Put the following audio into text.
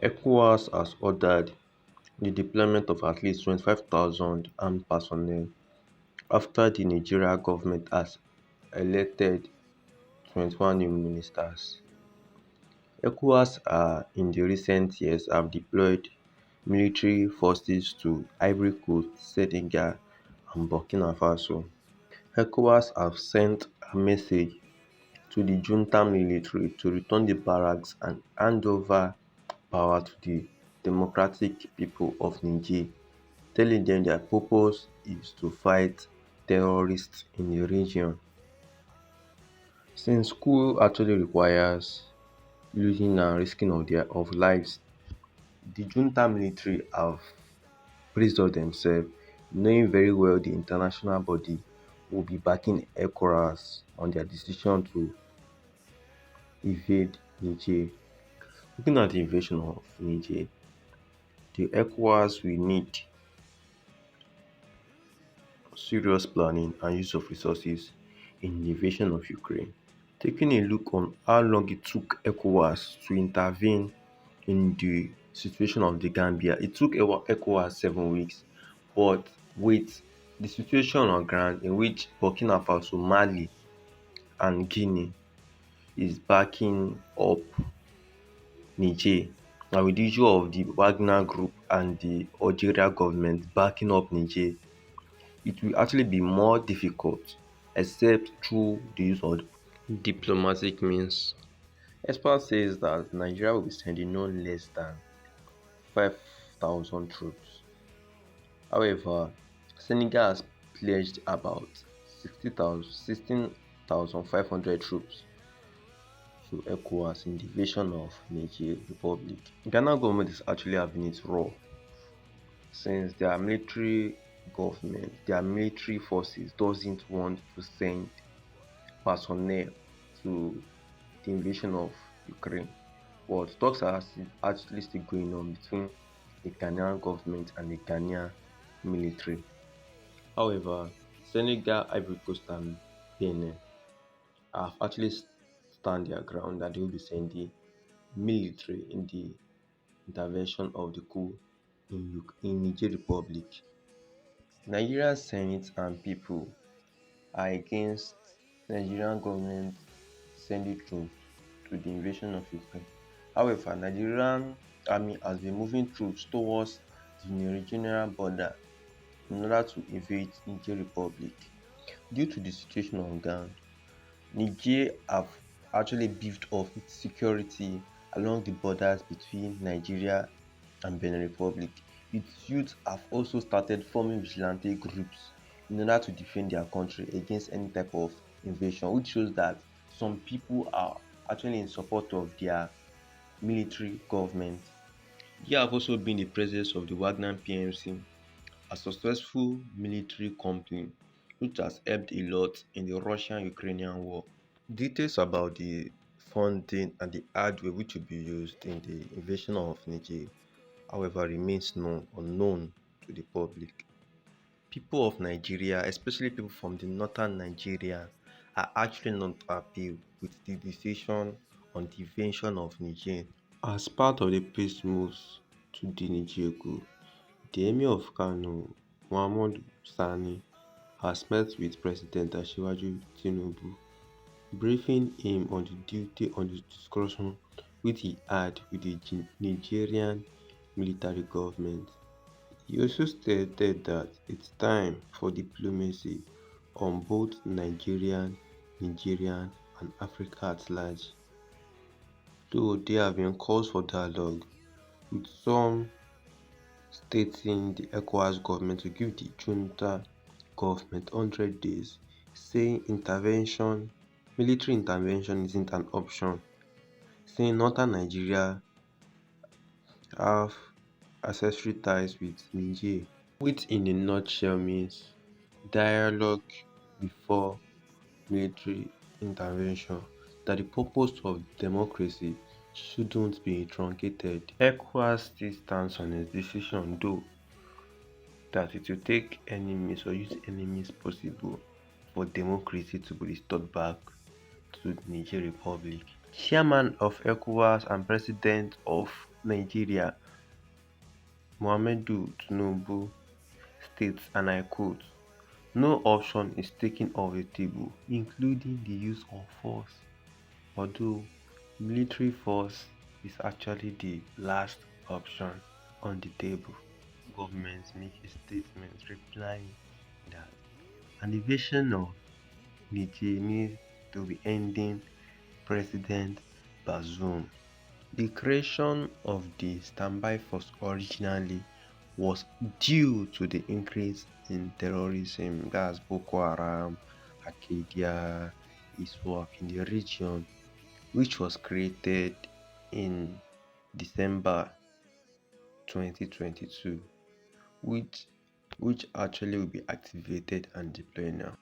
Ecowas has ordered the deployment of at least 25,000 armed personnel after the Nigeria government has elected 21 new ministers. Ecowas in the recent years have deployed military forces to Ivory Coast, Senegal and Burkina Faso. Ecowas have sent a message to the junta military to return the barracks and hand over power to the democratic people of Niger, telling them their purpose is to fight terrorists in the region. Since coup actually requires losing and risking of lives, the junta military have braced up themselves, knowing very well the international body will be backing Ecowas on their decision to invade Niger. Looking at the invasion of Niger, the Ecowas will need serious planning and use of resources in the invasion of Ukraine. Taking a look on how long it took Ecowas to intervene in the situation of the Gambia, it took Ecowas 7 weeks, but with the situation on ground in which Burkina Faso, Mali and Guinea is backing up Niger, and with the issue of the Wagner group and the Algeria government backing up Niger, it will actually be more difficult except through the use of diplomatic means. Experts says that Nigeria will be sending no less than 5,000 troops. However, Senegal has pledged about 16,500 troops to ECOWAS in the invasion of Niger Republic. Ghana government is actually having it raw since their military forces doesn't want to send personnel to the invasion of Ukraine. But talks are actually still going on between the Ghanaian government and the Ghanaian military. However, Senegal, Ivory Coast and Benin have actually stand their ground that they will be sending military in the intervention of the coup in Niger Republic. Nigeria Senate and people are against Nigerian government sending troops to the invasion of Ukraine. However, Nigerian army has been moving troops towards the regional border in order to invade Niger Republic. Due to the situation on ground, Niger have actually beefed up its security along the borders between Nigeria and Benin Republic. Its youth have also started forming vigilante groups in order to defend their country against any type of invasion, which shows that some people are actually in support of their military government. Here have also been the presence of the Wagner PMC, a successful military company which has helped a lot in the Russian-Ukrainian war. Details about the funding and the hardware which will be used in the invasion of Niger, however, remains unknown to the public. People of Nigeria, especially people from the northern Nigeria, are actually not happy with the decision on the invasion of Niger. As part of the peace moves to the Niger coup, the Emir of Kano, Muhammad Sani, has met with President Tinubu, briefing him on the duty on the discussion which he had with the Nigerian military government. He also stated that it's time for diplomacy on both Nigerian and Africa at large, though there have been calls for dialogue, with some stating the ECOWAS government to give the junta government 100 days, saying military intervention isn't an option, saying northern Nigeria have ancestral ties with Niger, which in a nutshell means dialogue before military intervention, that the purpose of democracy shouldn't be truncated. ECOWAS still stands on its decision though that it will take any means or use any means possible for democracy to be restored back to the Niger Republic. Chairman of ECOWAS and President of Nigeria, Bolaahmedtinubu states, and I quote, "No option is taken off the table, including the use of force, although military force is actually the last option on the table." Government make a statement replying that an invasion of Niger needs to be ending President Bazoum. The creation of the standby force originally was due to the increase in terrorism, that's Boko Haram, Al-Qaeda, ISWAP in the region, which was created in December 2022, which which actually will be activated and deployed now.